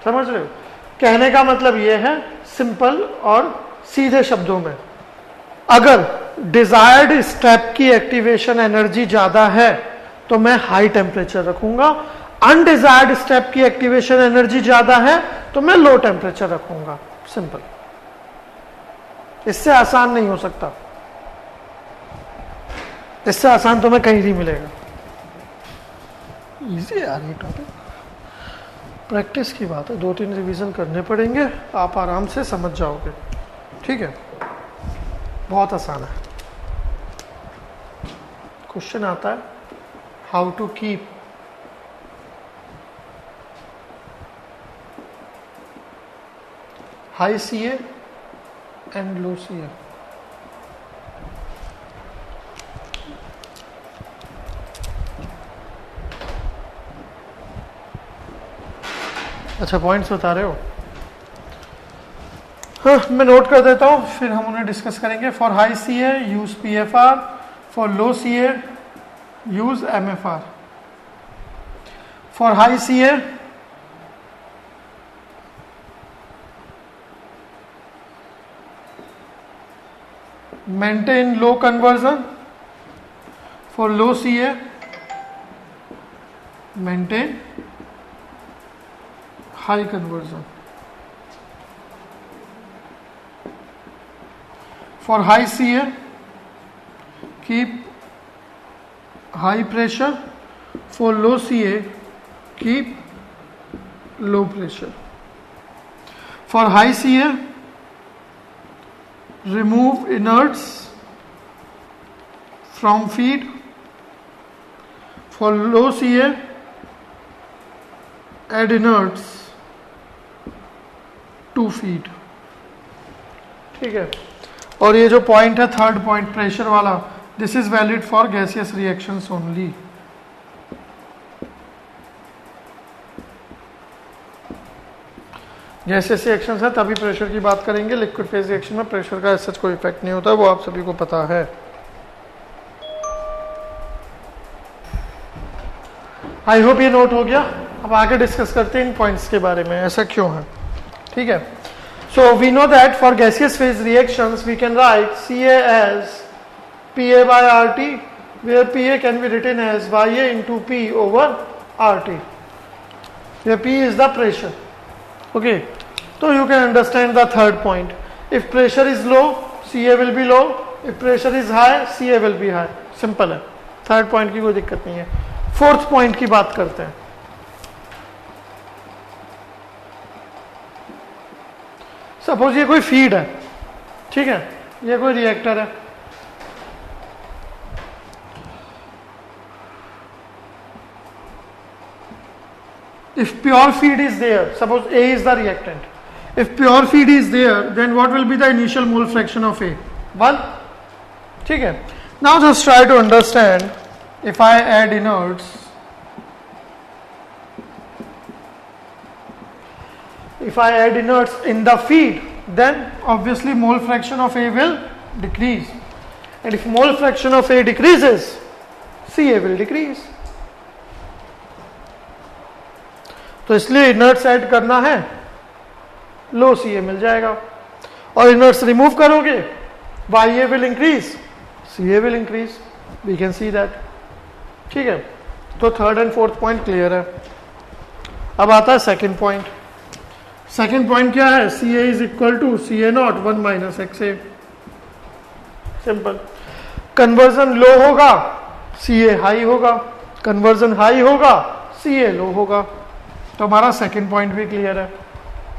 समझ रहे हो? कहने का मतलब ये है सिंपल और सीधे शब्दों में, अगर डिजायर्ड स्टेप की एक्टिवेशन एनर्जी ज्यादा है तो मैं हाई टेम्परेचर रखूंगा, अनडिजायर्ड स्टेप की एक्टिवेशन एनर्जी ज्यादा है तो मैं लो टेम्परेचर रखूंगा। सिंपल, इससे आसान नहीं हो सकता, इससे आसान तुम्हें कहीं नहीं मिलेगा। इजी यार ये टॉपिक, प्रैक्टिस की बात है, 2-3 रिवीजन करने पड़ेंगे, आप आराम से समझ जाओगे। ठीक है, बहुत आसान है। क्वेश्चन आता है how to keep high CA and low CA। अच्छा, पॉइंट्स बता रहे हो? हाँ, मैं नोट कर देता हूँ, फिर हम उन्हें डिस्कस करेंगे। For high CA use PFR, for low CA use MFR। For high CA maintain low conversion, for low CA maintain high conversion, for high CA keep high pressure, for low CA keep low pressure, for high CA remove inerts from feed, for low CA add inerts to feed। ठीक है, और ये जो point है third point pressure वाला, this is valid for gaseous reactions only. Gaseous reactions है तभी pressure की बात करेंगे, लिक्विड फेज रिएक्शन में प्रेशर का ऐसा कोई इफेक्ट नहीं होता, वो आप सभी को पता है। आई होप ये नोट हो गया। अब आगे डिस्कस करते हैं इन पॉइंट्स के बारे में, ऐसा क्यों है। ठीक है, so we know that for gaseous phase reactions we can write CA as PA by RT, where PA can be written as YA into P over RT, where P is the pressure। Okay, so you can understand the third point. If pressure is low, CA will be low. If pressure is high, CA will be high. Simple है, third point की कोई दिक्कत नहीं है। Fourth point की बात करते हैं। सपोज ये कोई फीड है, ठीक है, ये कोई रिएक्टर है, if pure feed is there, suppose A is the reactant, if pure feed is there, then what will be the initial mole fraction of A? 1. ठीक है, now just try to understand, if I add inerts, if I add inerts in the feed, then obviously mole fraction of A will decrease, and if mole fraction of A decreases, CA will decrease। तो इसलिए इनर्ट्स add करना है, लो CA मिल जाएगा, और inerts remove करोगे, YA will increase, CA will increase, we can see that. ठीक है, तो third and fourth point clear है। अब आता है सेकंड पॉइंट। सेकंड पॉइंट क्या है? CA is equal to CA0 1 minus XA। Simple, conversion low होगा CA हाई होगा, कन्वर्जन हाई होगा CA लो होगा। तो हमारा सेकंड पॉइंट भी क्लियर है,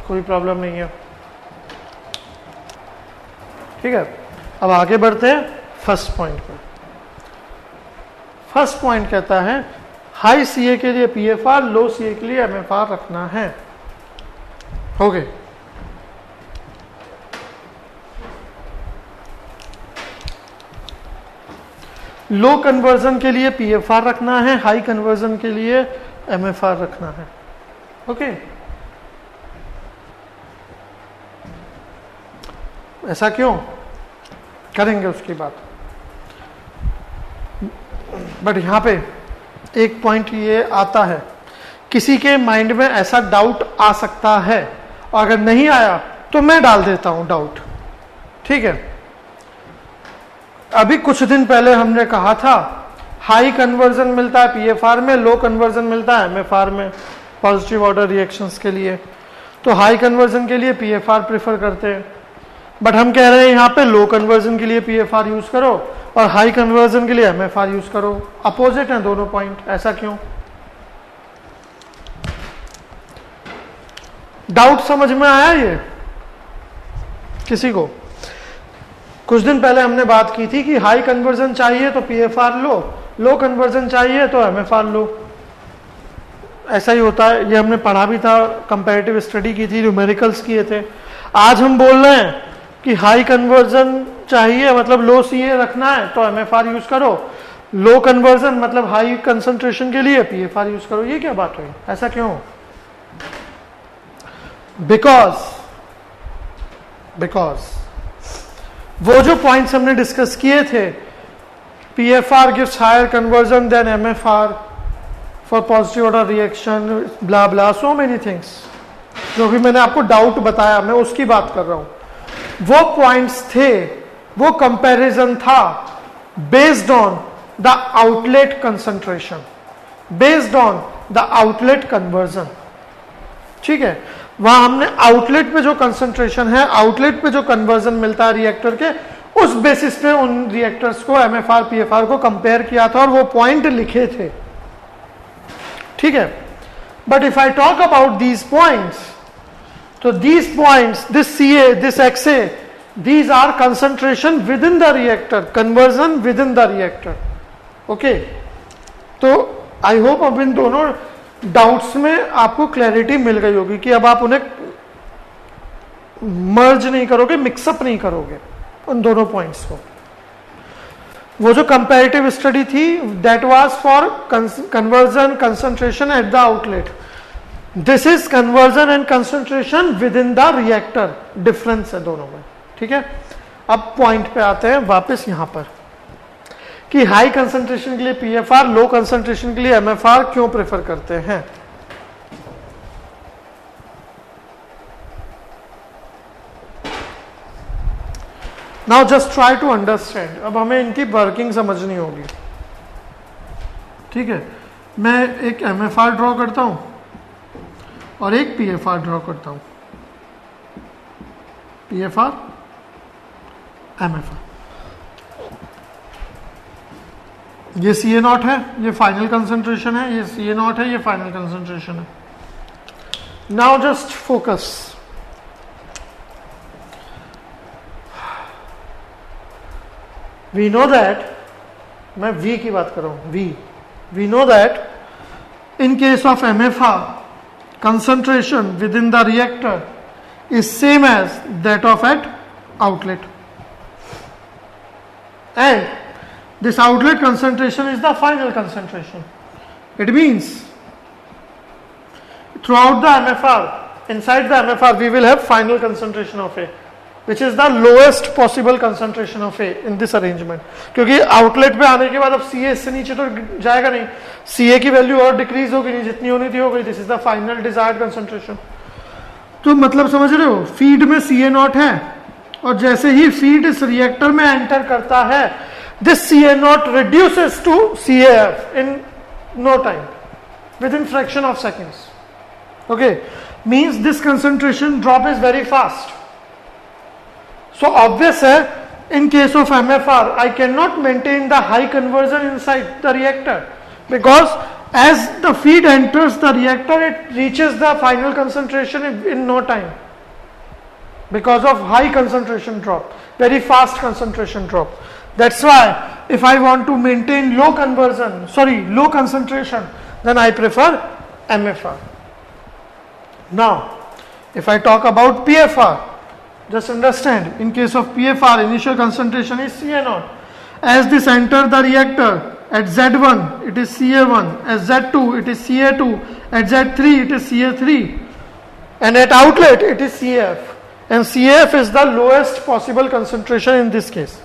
कोई प्रॉब्लम नहीं है। ठीक है, अब आगे बढ़ते हैं फर्स्ट पॉइंट पर। फर्स्ट पॉइंट कहता है हाई CA के लिए PFR, लो CA के लिए MFR रखना है। हो गए, लो कन्वर्जन के लिए PFR रखना है, हाई कन्वर्जन के लिए MFR रखना है। ओके, ऐसा क्यों करेंगे उसकी बात, बट यहां पे एक पॉइंट ये आता है किसी के माइंड में ऐसा डाउट आ सकता है, और अगर नहीं आया तो मैं डाल देता हूं डाउट, ठीक है। अभी कुछ दिन पहले हमने कहा था हाई कन्वर्जन मिलता है पीएफआर में, लो कन्वर्जन मिलता है एमएफआर में पॉजिटिव ऑर्डर रिएक्शंस के लिए। तो हाई कन्वर्जन के लिए पीएफआर प्रेफर करते हैं, बट हम कह रहे हैं यहाँ पे लो कन्वर्जन के लिए पीएफआर यूज करो और हाई कन्वर्जन के लिए एमएफआर यूज करो। अपोजिट हैं दोनों पॉइंट, ऐसा क्यों? डाउट समझ में आया ये किसी को? कुछ दिन पहले हमने बात की थी कि हाई कन्वर्जन चाहिए तो पीएफआर लो कन्वर्जन चाहिए तो एमएफआर लो। ऐसा ही होता है, ये हमने पढ़ा भी था, कंपैरेटिव स्टडी की थी, न्यूमेरिकल्स किए थे। आज हम बोल रहे हैं कि हाई कन्वर्जन चाहिए मतलब लो सीए रखना है तो एमएफआर यूज करो, लो कन्वर्जन मतलब हाई कंसंट्रेशन के लिए पीएफआर यूज करो। ये क्या बात हुई? ऐसा क्यों? बिकॉज वो जो पॉइंट्स हमने डिस्कस किए थे, PFR gives higher conversion than MFR for positive order reaction, blah blah, so many things, जो भी मैंने आपको डाउट बताया, मैं उसकी बात कर रहा हूं। वो पॉइंट्स थे, वो कंपैरिजन था based on the outlet concentration, based on the outlet conversion, ठीक है। वहां हमने आउटलेट पे जो कंसंट्रेशन है, आउटलेट पे जो कन्वर्जन मिलता है रिएक्टर के, उस बेसिस पे उन रिएक्टर्स को एमएफआर पीएफआर को कंपेयर किया था और वो पॉइंट लिखे थे, ठीक है। But if I talk about these points, तो these points, this CA, this XA, these are concentration within the reactor, conversion within the reactor, okay. तो आई होप अब इन दोनों डाउट्स में आपको क्लैरिटी मिल गई होगी कि अब आप उन्हें मर्ज नहीं करोगे, मिक्सअप नहीं करोगे उन दोनों पॉइंट्स को। वो जो कंपैरेटिव स्टडी थी that was for conversion concentration at the outlet, this is conversion and concentration within the reactor, difference है दोनों में, ठीक है। अब पॉइंट पे आते हैं वापस यहां पर कि हाई कंसंट्रेशन के लिए पीएफआर, लो कंसंट्रेशन के लिए एमएफआर क्यों प्रेफर करते हैं। Now just try to understand. अब हमें इनकी वर्किंग समझनी होगी, ठीक है। मैं एक एमएफआर ड्रॉ करता हूं और एक पीएफआर ड्रॉ करता हूं, पीएफआर एमएफआर। ये सी ए नॉट है, ये फाइनल कंसंट्रेशन है, ये सी ए नॉट है, ये फाइनल कंसंट्रेशन है। Now just focus. We know that, मैं वी की बात कर रहा हूं, we know that in case of MFR concentration within the reactor is same as that of at outlet, and this outlet concentration is the final concentration. It means throughout the MFR, inside the MFR we will have final concentration of A, which is the lowest possible concentration of A in this arrangement. क्योंकि outlet पे आने के बाद अब सी ए इससे नीचे तो जाएगा नहीं, सी ए की वैल्यू और डिक्रीज होगी नहीं, जितनी होनी थी हो गई। This is the final desired concentration. तो मतलब समझ रहे हो, फीड में सी ए नॉट है और जैसे ही फीड इस रिएक्टर में एंटर करता है, this C A naught reduces to C A F in no time, within fraction of seconds, okay. Means this concentration drop is very fast. So obvious है, in case of MFR, I cannot maintain the high conversion inside the reactor because as the feed enters the reactor, it reaches the final concentration in no time because of high concentration drop, very fast concentration drop. That's why if I want to maintain low concentration, then I prefer MFR. Now, if I talk about PFR, just understand, in case of PFR, initial concentration is Ca0. As this enter the reactor, at Z1 it is Ca1, at Z2 it is Ca2, at Z3 it is Ca3, and at outlet it is CAF. And CAF is the lowest possible concentration in this case.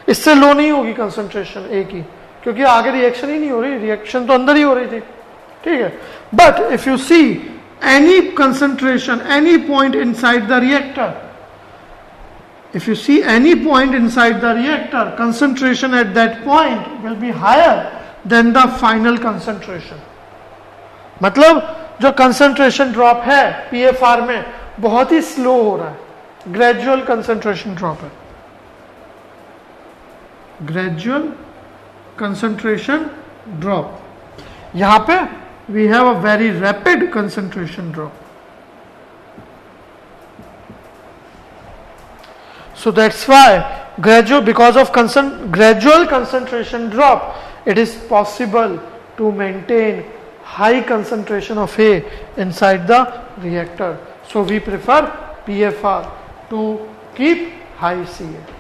इससे लो नहीं होगी concentration A की, क्योंकि आगे reaction ही नहीं हो रही, reaction तो अंदर ही हो रही थी, ठीक है. But if you see any concentration, any point inside the reactor, if you see any point inside the reactor, concentration at that point will be higher than the final concentration. मतलब जो concentration drop है PFR में बहुत ही slow हो रहा है, gradual concentration drop है, gradual concentration drop. यहां पे we have a very rapid concentration drop. So that's why because of gradual concentration drop, it is possible to maintain high concentration of A inside the reactor. So we prefer PFR to keep high CA.